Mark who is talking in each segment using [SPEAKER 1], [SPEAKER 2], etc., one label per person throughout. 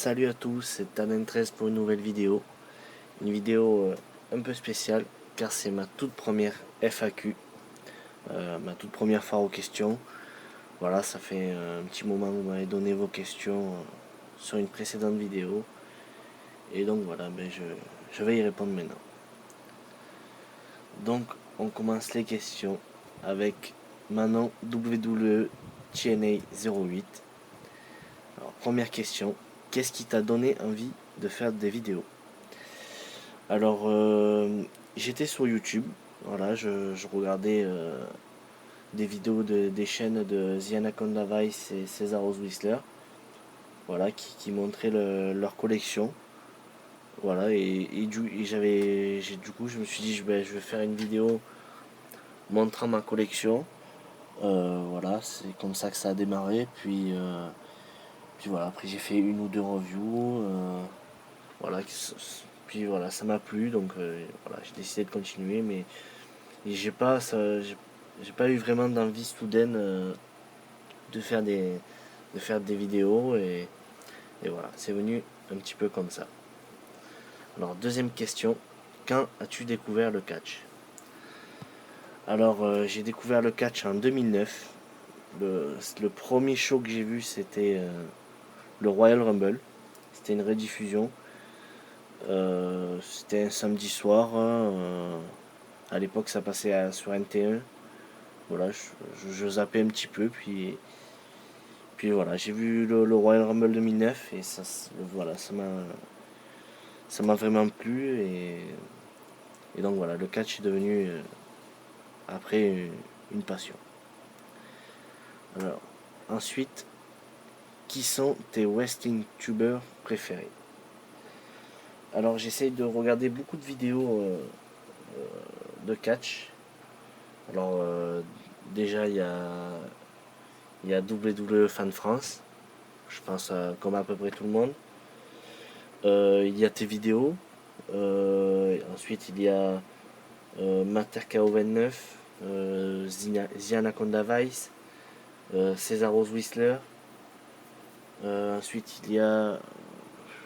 [SPEAKER 1] Salut à tous, c'est Tanen13 pour une nouvelle vidéo. Une vidéo un peu spéciale car c'est ma toute première FAQ, ma toute première fois aux questions. Voilà, ça fait un petit moment que vous m'avez donné vos questions sur une précédente vidéo. Et donc voilà, je vais y répondre maintenant. Donc on commence les questions avec Manon WWE TNA 08. Alors première question, qu'est-ce qui t'a donné envie de faire des vidéos? Alors, j'étais sur YouTube, voilà, je regardais des vidéos des chaînes de The Anaconda Vice et Cesar Rose Whistler, voilà, qui montraient leur collection, voilà, du coup, je me suis dit, je vais faire une vidéo montrant ma collection, voilà, c'est comme ça que ça a démarré, puis voilà, après j'ai fait une ou deux reviews, voilà, puis voilà, ça m'a plu, donc voilà, j'ai décidé de continuer, mais et j'ai pas eu vraiment d'envie soudaine de faire des vidéos et voilà, c'est venu un petit peu comme ça. Alors deuxième question, quand as-tu découvert le catch? Alors j'ai découvert le catch en 2009. Le premier show que j'ai vu c'était le Royal Rumble. C'était une rediffusion. C'était un samedi soir. À l'époque ça passait sur NT1. Voilà, je zappais un petit peu puis voilà, j'ai vu le Royal Rumble 2009 et voilà, ça m'a vraiment plu et donc voilà, le catch est devenu après une passion. Alors, ensuite, qui sont tes wrestling tubers préférés? Alors, j'essaye de regarder beaucoup de vidéos de catch. Alors, déjà, il y a WWE Fan France, je pense comme à peu près tout le monde. Il y a tes vidéos. Ensuite, il y a Mater KO29, The Anaconda Vice, Cesar Rose Whistler. Ensuite, il y a,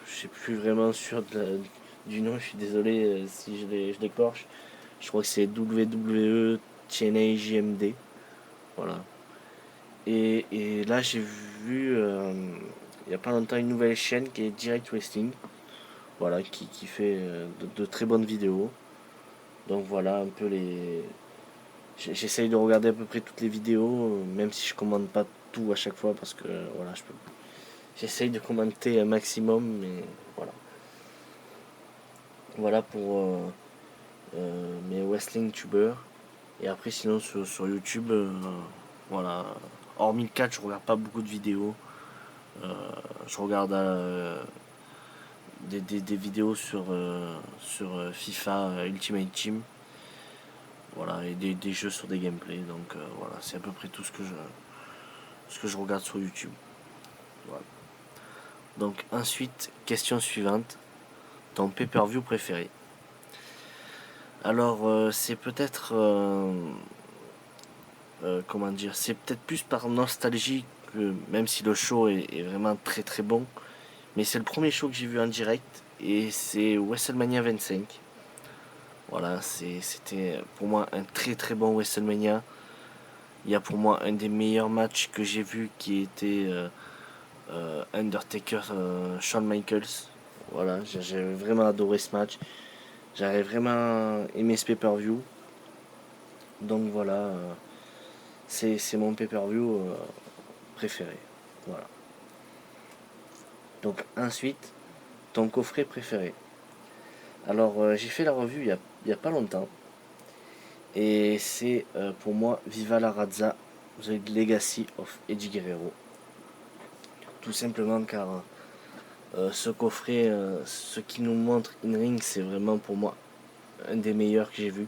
[SPEAKER 1] je sais plus vraiment sûr du nom, je suis désolé si je l'écorche. Je crois que c'est WWE TNA JMD. Voilà. Et là, j'ai vu il n'y a pas longtemps une nouvelle chaîne qui est Direct Wrestling. Voilà, qui fait de très bonnes vidéos. Donc voilà un peu les. J'essaye de regarder à peu près toutes les vidéos, même si je commande pas tout à chaque fois parce que voilà, j'essaye de commenter un maximum, mais voilà. Voilà pour mes wrestling tubers. Et après, sinon, sur YouTube, voilà. Hormis le catch, je regarde pas beaucoup de vidéos. Je regarde des vidéos sur FIFA Ultimate Team. Voilà, et des jeux sur des gameplays. Donc voilà, c'est à peu près tout ce que je regarde sur YouTube. Voilà. Donc ensuite, question suivante. Ton pay-per-view préféré? Alors c'est peut-être comment dire, c'est peut-être plus par nostalgie que même si le show est vraiment très très bon, mais c'est le premier show que j'ai vu en direct et c'est WrestleMania 25. Voilà, c'était pour moi un très très bon WrestleMania. Il y a pour moi un des meilleurs matchs que j'ai vu qui était Undertaker Shawn Michaels. Voilà, j'ai vraiment adoré ce match. J'avais vraiment aimé ce pay-per-view. Donc voilà, c'est mon pay-per-view préféré. Voilà. Donc ensuite, ton coffret préféré. Alors j'ai fait la revue il y a pas longtemps. Et c'est pour moi Viva la Raza, The Legacy of Eddie Guerrero. Tout simplement car ce coffret, ce qui nous montre In-Ring, c'est vraiment pour moi un des meilleurs que j'ai vu.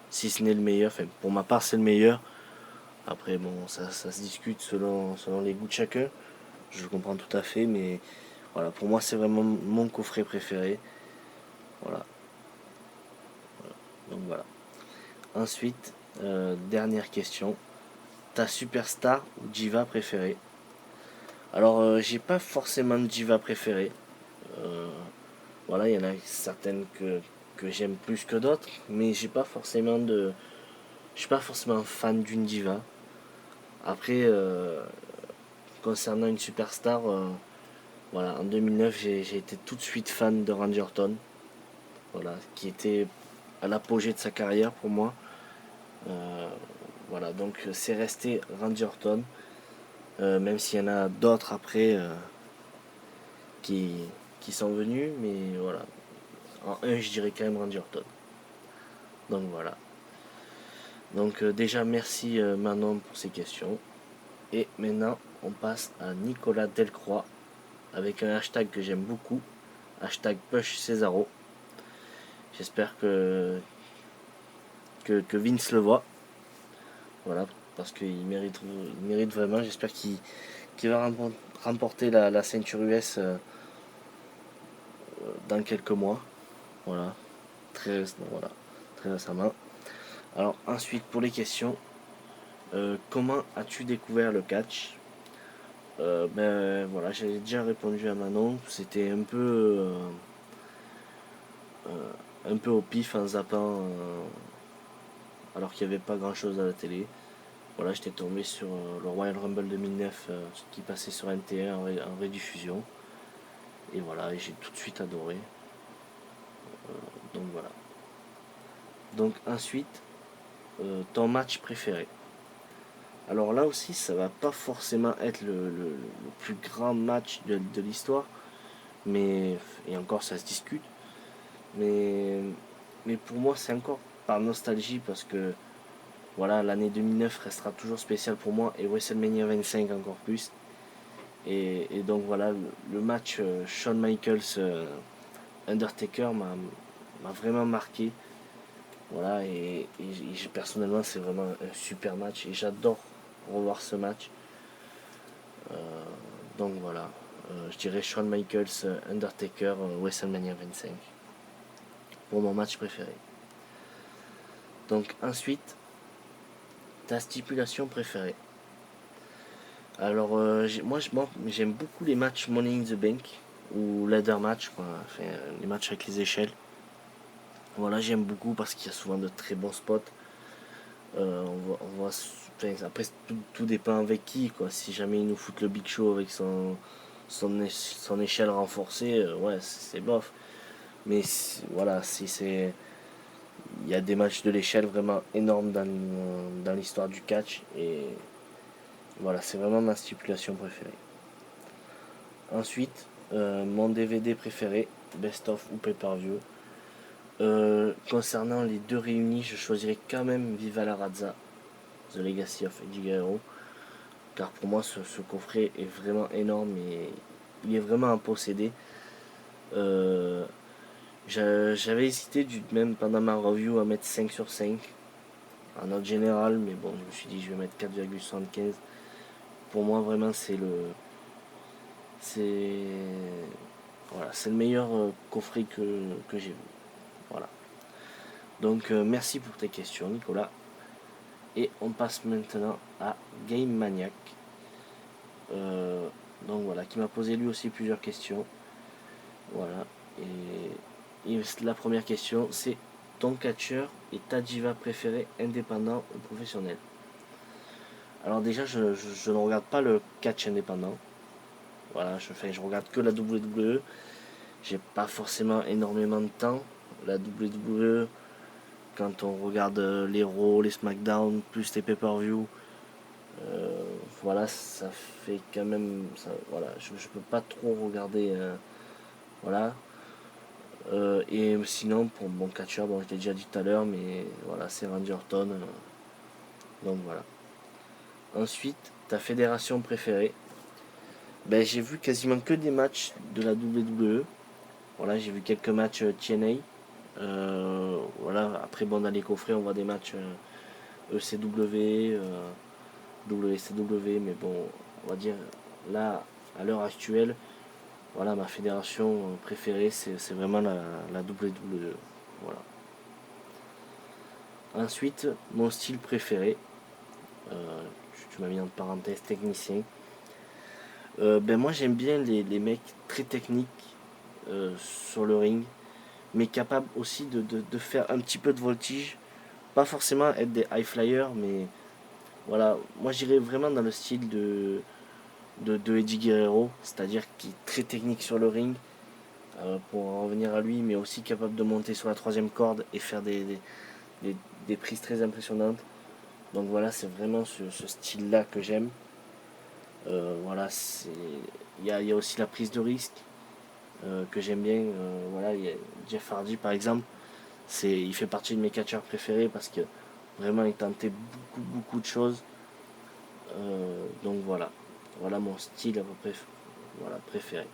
[SPEAKER 1] Si ce n'est le meilleur, enfin pour ma part c'est le meilleur. Après bon ça se discute selon les goûts de chacun. Je comprends tout à fait, mais voilà, pour moi c'est vraiment mon coffret préféré. Voilà. Donc voilà. Ensuite, dernière question. Ta superstar ou diva préférée? Alors, j'ai pas forcément de diva préférée. Euh, voilà, il y en a certaines que j'aime plus que d'autres, mais je suis pas forcément fan d'une diva. Après, concernant une superstar, voilà, en 2009, j'ai été tout de suite fan de Randy Orton, voilà, qui était à l'apogée de sa carrière pour moi. Euh, voilà, donc c'est resté Randy Orton, même s'il y en a d'autres après qui, qui sont venus, mais voilà. En un, je dirais quand même Randy Orton. Donc voilà. Donc déjà, merci Manon pour ces questions. Et maintenant, on passe à Nicolas Delcroix avec un hashtag que j'aime beaucoup, hashtag Push Cesaro. J'espère que Vince le voit. Voilà, parce il mérite vraiment. J'espère qu'il va remporter la ceinture US dans quelques mois. Voilà, voilà, très récemment. Alors ensuite, pour les questions, comment as-tu découvert le catch? Ben voilà, j'avais déjà répondu à Manon. C'était un peu au pif en zappant alors qu'il n'y avait pas grand chose à la télé. Voilà, j'étais tombé sur le Royal Rumble 2009 qui passait sur NT1 en rediffusion. Et voilà, j'ai tout de suite adoré. Donc voilà. Donc ensuite, ton match préféré. Alors là aussi, ça va pas forcément être le plus grand match de l'histoire, mais et encore ça se discute. Mais, mais pour moi, c'est encore par nostalgie parce que voilà, l'année 2009 restera toujours spéciale pour moi et WrestleMania 25 encore plus. Et donc voilà, le match Shawn Michaels Undertaker m'a vraiment marqué. Voilà, personnellement, c'est vraiment un super match et j'adore revoir ce match. Euh, donc voilà, je dirais Shawn Michaels Undertaker WrestleMania 25 pour mon match préféré. Donc ensuite, ta stipulation préférée. Alors, moi, j'aime beaucoup les matchs Money in the Bank ou ladder match, quoi. Enfin, les matchs avec les échelles. Voilà, j'aime beaucoup parce qu'il y a souvent de très bons spots. Enfin, après, tout dépend avec qui, quoi. Si jamais ils nous foutent le Big Show avec son échelle renforcée, ouais, c'est bof. Mais voilà, si c'est. Il y a des matchs de l'échelle vraiment énormes dans l'histoire du catch. Et voilà, c'est vraiment ma stipulation préférée. Ensuite, mon DVD préféré, Best of ou Pay-Per-View. Concernant les deux réunis, je choisirais quand même Viva la Raza, The Legacy of Eddie Guerrero. Car pour moi, ce coffret est vraiment énorme et il est vraiment à posséder. Euh, J'avais hésité même pendant ma review à mettre 5 sur 5 en note générale, mais bon, je me suis dit je vais mettre 4,75. Pour moi, vraiment, c'est voilà, c'est le meilleur coffret que j'ai vu. Voilà. Donc merci pour tes questions Nicolas. Et on passe maintenant à Game Maniac. Euh, donc voilà, qui m'a posé lui aussi plusieurs questions. Voilà. Et la première question c'est ton catcheur et ta diva préférée indépendant ou professionnel. Alors déjà je ne regarde pas le catch indépendant. Voilà, je regarde que la WWE. J'ai pas forcément énormément de temps. La WWE, quand on regarde les Raw, les SmackDown, plus les pay-per-view, voilà, ça fait quand même. Voilà, je peux pas trop regarder. Voilà. Et sinon, pour mon catcheur, bon, je l'ai déjà dit tout à l'heure, mais voilà, c'est Randy Orton. Donc voilà. Ensuite, ta fédération préférée. Ben, j'ai vu quasiment que des matchs de la WWE. Voilà, j'ai vu quelques matchs TNA. Voilà, après, bon, dans les coffrets, on voit des matchs ECW, WCW, mais bon, on va dire là, à l'heure actuelle, voilà, ma fédération préférée, c'est vraiment la WWE. Voilà. Ensuite, mon style préféré, tu m'as mis en parenthèse technicien. Ben moi j'aime bien les mecs très techniques sur le ring, mais capables aussi de faire un petit peu de voltige. Pas forcément être des high flyers, mais voilà, moi j'irais vraiment dans le style de Eddie Guerrero, c'est-à-dire qui est très technique sur le ring, pour en revenir à lui, mais aussi capable de monter sur la troisième corde et faire des, des prises très impressionnantes. Donc voilà, c'est vraiment ce style-là que j'aime. Voilà, il y a aussi la prise de risque que j'aime bien. Voilà, il y a Jeff Hardy par exemple, il fait partie de mes catcheurs préférés parce que vraiment il tentait beaucoup de choses. Donc voilà, voilà mon style à peu près voilà, préféré.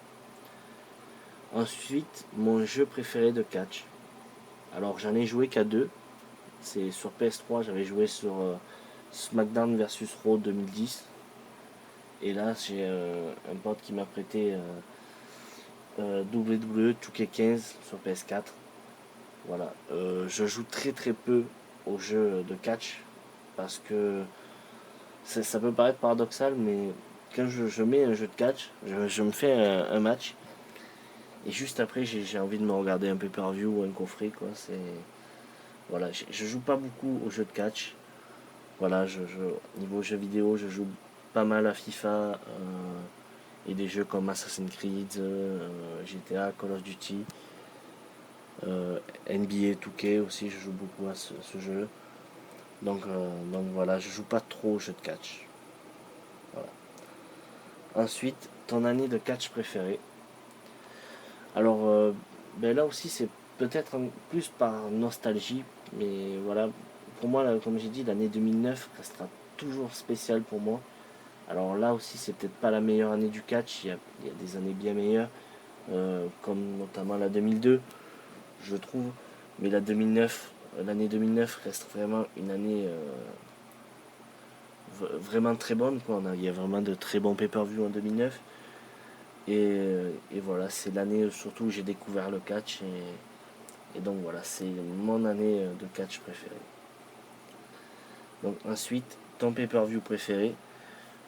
[SPEAKER 1] Ensuite, mon jeu préféré de catch. Alors j'en ai joué qu'à deux. C'est sur PS3, j'avais joué sur SmackDown versus Raw 2010. Et là, j'ai un pote qui m'a prêté WWE 2K15 sur PS4. Voilà. Je joue très peu aux jeux de catch parce que ça peut paraître paradoxal, mais quand je mets un jeu de catch, je me fais un match et juste après j'ai envie de me regarder un pay-per-view ou un coffret quoi. Voilà, je joue pas beaucoup aux jeux de catch. Voilà, niveau jeux vidéo, je joue pas mal à FIFA et des jeux comme Assassin's Creed, GTA, Call of Duty, NBA 2K aussi, je joue beaucoup à ce jeu. Donc voilà, je joue pas trop aux jeux de catch. Voilà. Ensuite, ton année de catch préférée. Alors, ben là aussi, c'est peut-être plus par nostalgie, mais voilà, pour moi, là, comme j'ai dit, l'année 2009 restera toujours spéciale pour moi. Alors là aussi, c'est peut-être pas la meilleure année du catch, il y a des années bien meilleures, comme notamment la 2002, je trouve, mais l'année 2009 reste vraiment une année vraiment très bonne, quoi. Il y a vraiment de très bons pay-per-view en 2009. Et voilà, c'est l'année surtout où j'ai découvert le catch. Et donc voilà, c'est mon année de catch préférée. Donc ensuite, ton pay-per-view préféré.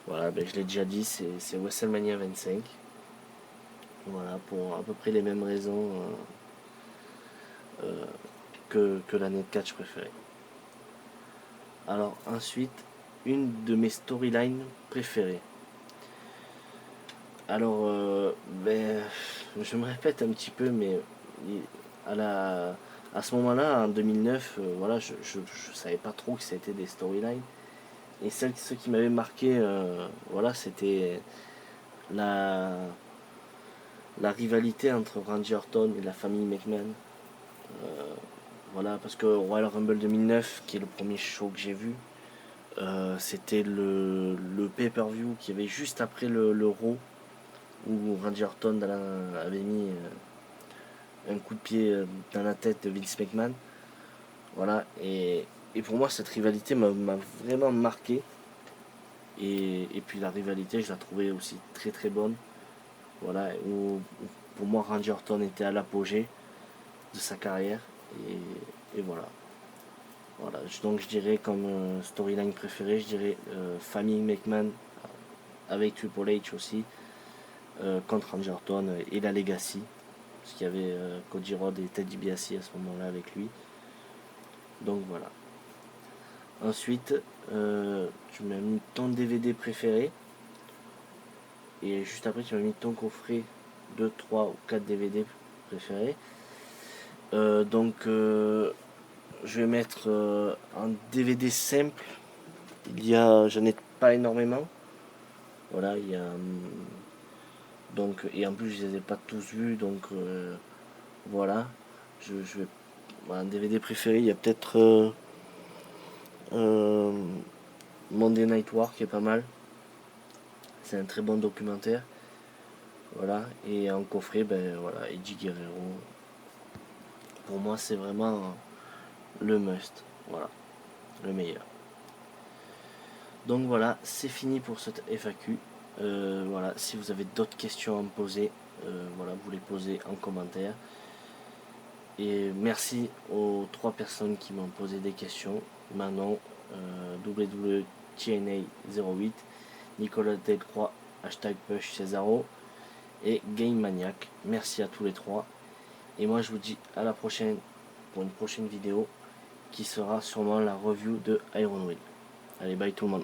[SPEAKER 1] Voilà, ben, je l'ai déjà dit, c'est WrestleMania 25. Voilà, pour à peu près les mêmes raisons que l'année de catch préférée. Alors ensuite, une de mes storylines préférées. Alors, ben, je me répète un petit peu, mais à, la, à ce moment-là, en 2009, voilà, je savais pas trop que c'était des storylines. Et ce qui m'avait marqué, voilà, c'était la, la rivalité entre Randy Orton et la famille McMahon. Voilà, parce que Royal Rumble 2009, qui est le premier show que j'ai vu, c'était le pay-per-view qui avait juste après le Raw, où Randy Orton avait mis un coup de pied dans la tête de Vince McMahon. Voilà, et pour moi, cette rivalité m'a vraiment marqué. Et puis la rivalité, je la trouvais aussi très bonne. Voilà, où pour moi, Randy Orton était à l'apogée de sa carrière. Et voilà. Voilà, donc je dirais comme storyline préférée, je dirais famille McMahon avec Triple H aussi, contre Randy Orton et la Legacy. Parce qu'il y avait Cody Rhodes et Ted DiBiase à ce moment-là avec lui. Donc voilà. Ensuite, tu m'as mis ton DVD préféré. Et juste après, tu m'as mis ton coffret 2, 3 ou 4 DVD préférés. Je vais mettre un DVD simple. J'en ai pas énormément. Voilà, donc, et en plus, je les ai pas tous vus. Donc, voilà. Je vais, un DVD préféré, il y a peut-être euh, Monday Night War qui est pas mal. C'est un très bon documentaire. Voilà. Et en coffret, ben voilà, Eddie Guerrero. Pour moi, c'est vraiment le must. Voilà. Le meilleur. Donc voilà, c'est fini pour cette FAQ. Voilà, si vous avez d'autres questions à me poser, voilà, vous les posez en commentaire. Et merci aux 3 personnes qui m'ont posé des questions. Manon, WWTNA08, Nicolas Delcroix hashtag Push Cesaro et Game Maniac. Merci à tous les trois. Et moi je vous dis à la prochaine pour une prochaine vidéo qui sera sûrement la review de Iron Will. Allez, bye tout le monde.